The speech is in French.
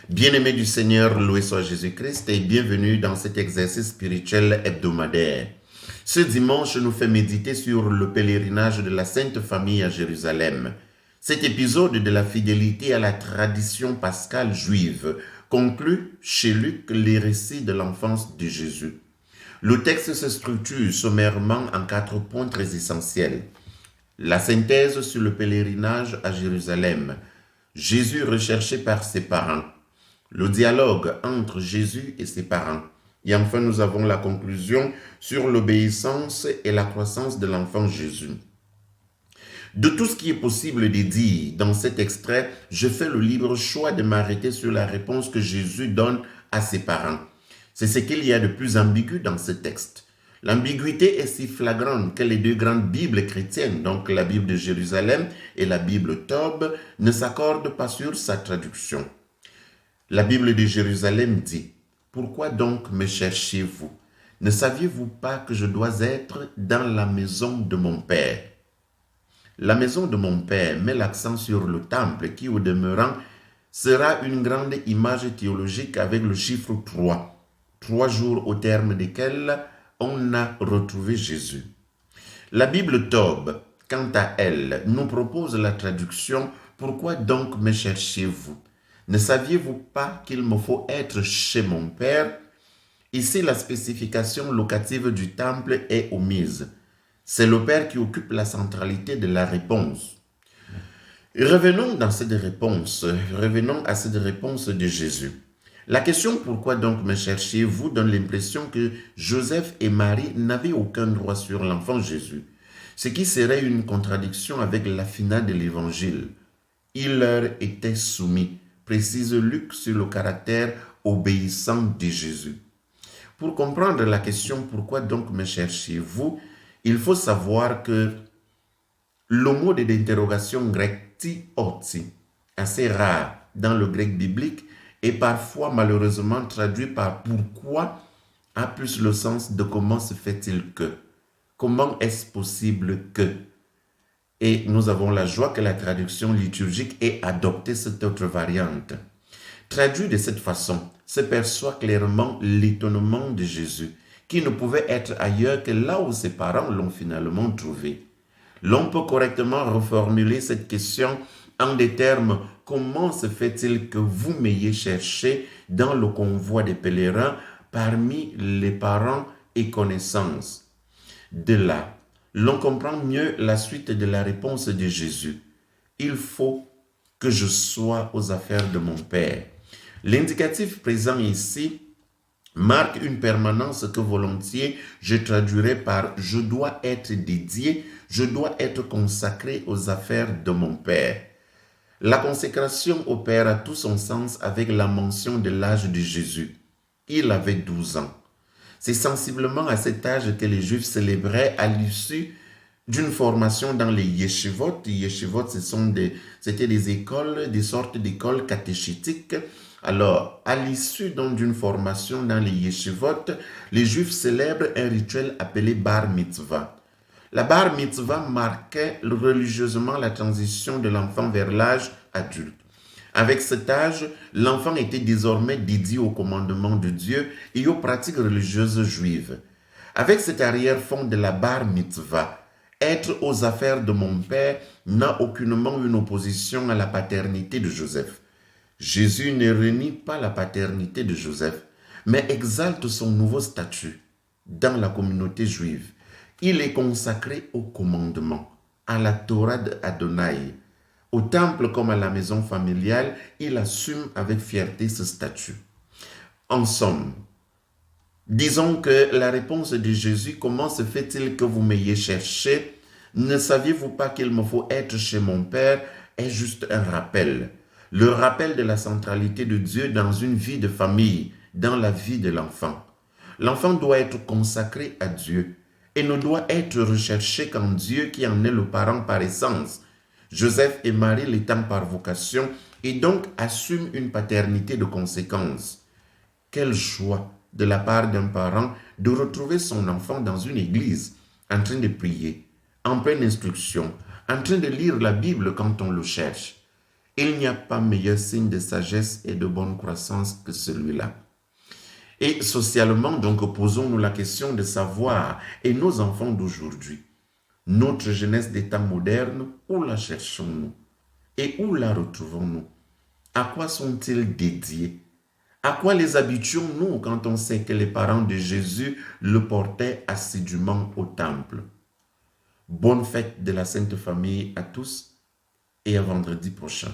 Bien-aimés du Seigneur, loué soit Jésus-Christ et bienvenue dans cet exercice spirituel hebdomadaire. Ce dimanche nous fait méditer sur le pèlerinage de la Sainte Famille à Jérusalem. Cet épisode de la fidélité à la tradition pascale juive conclut chez Luc les récits de l'enfance de Jésus. Le texte se structure sommairement en 4 points très essentiels. La synthèse sur le pèlerinage à Jérusalem. Jésus recherché par ses parents. Le dialogue entre Jésus et ses parents. Et enfin, nous avons la conclusion sur l'obéissance et la croissance de l'enfant Jésus. De tout ce qui est possible de dire dans cet extrait, je fais le libre choix de m'arrêter sur la réponse que Jésus donne à ses parents. C'est ce qu'il y a de plus ambigu dans ce texte. L'ambiguïté est si flagrante que les deux grandes Bibles chrétiennes, donc la Bible de Jérusalem et la Bible Tob, ne s'accordent pas sur sa traduction. La Bible de Jérusalem dit « Pourquoi donc me cherchez-vous? Ne saviez-vous pas que je dois être dans la maison de mon Père ?» La maison de mon Père met l'accent sur le temple qui, au demeurant, sera une grande image théologique avec le chiffre 3. 3 jours au terme desquels on a retrouvé Jésus. La Bible Tob, quant à elle, nous propose la traduction « Pourquoi donc me cherchez-vous » Ne saviez-vous pas qu'il me faut être chez mon Père? Ici, la spécification locative du temple est omise. C'est le Père qui occupe la centralité de la réponse. Revenons à cette réponse de Jésus. La question « Pourquoi donc me cherchez-vous » donne l'impression que Joseph et Marie n'avaient aucun droit sur l'enfant Jésus, ce qui serait une contradiction avec la finale de l'Évangile. Il leur était soumis, précise Luc sur le caractère obéissant de Jésus. Pour comprendre la question « Pourquoi donc me cherchez-vous » il faut savoir que le mot d'interrogation grec « ti oti », assez rare dans le grec biblique, et parfois malheureusement traduit par « pourquoi » a plus le sens de « comment se fait-il que ». Comment est-ce possible que? Et nous avons la joie que la traduction liturgique ait adopté cette autre variante. Traduit de cette façon, se perçoit clairement l'étonnement de Jésus, qui ne pouvait être ailleurs que là où ses parents l'ont finalement trouvé. L'on peut correctement reformuler cette question en des termes « Comment se fait-il que vous m'ayez cherché dans le convoi des pèlerins parmi les parents et connaissances ?» De là, l'on comprend mieux la suite de la réponse de Jésus. « Il faut que je sois aux affaires de mon Père. » L'indicatif présent ici marque une permanence que volontiers je traduirais par « je dois être dédié, je dois être consacré aux affaires de mon Père ». La consécration opère à tout son sens avec la mention de l'âge de Jésus. Il avait 12 ans. C'est sensiblement à cet âge que les Juifs célébraient à l'issue d'une formation dans les yeshivot. Les yeshivot, c'était des écoles, des sortes d'écoles catéchétiques. Alors, à l'issue d'une formation dans les yeshivot, les Juifs célèbrent un rituel appelé bar mitzvah. La bar mitzvah marquait religieusement la transition de l'enfant vers l'âge adulte. Avec cet âge, l'enfant était désormais dédié au commandement de Dieu et aux pratiques religieuses juives. Avec cet arrière-fond de la bar mitzvah, être aux affaires de mon Père n'a aucunement une opposition à la paternité de Joseph. Jésus ne renie pas la paternité de Joseph, mais exalte son nouveau statut dans la communauté juive. Il est consacré au commandement, à la Torah d'Adonai. Au temple comme à la maison familiale, il assume avec fierté ce statut. En somme, disons que la réponse de Jésus « Comment se fait-il que vous m'ayez cherché? Ne saviez-vous pas qu'il me faut être chez mon Père ?» est juste un rappel. Le rappel de la centralité de Dieu dans une vie de famille, dans la vie de l'enfant. L'enfant doit être consacré à Dieu et ne doit être recherché qu'en Dieu qui en est le parent par essence. Joseph et Marie l'étant par vocation et donc assument une paternité de conséquence. Quel choix de la part d'un parent de retrouver son enfant dans une église, en train de prier, en pleine instruction, en train de lire la Bible quand on le cherche. Il n'y a pas meilleur signe de sagesse et de bonne croissance que celui-là. Et socialement, donc, posons-nous la question de savoir, et nos enfants d'aujourd'hui, notre jeunesse d'état moderne, où la cherchons-nous? Et où la retrouvons-nous? À quoi sont-ils dédiés? À quoi les habituons-nous quand on sait que les parents de Jésus le portaient assidûment au temple? Bonne fête de la Sainte Famille à tous et à vendredi prochain.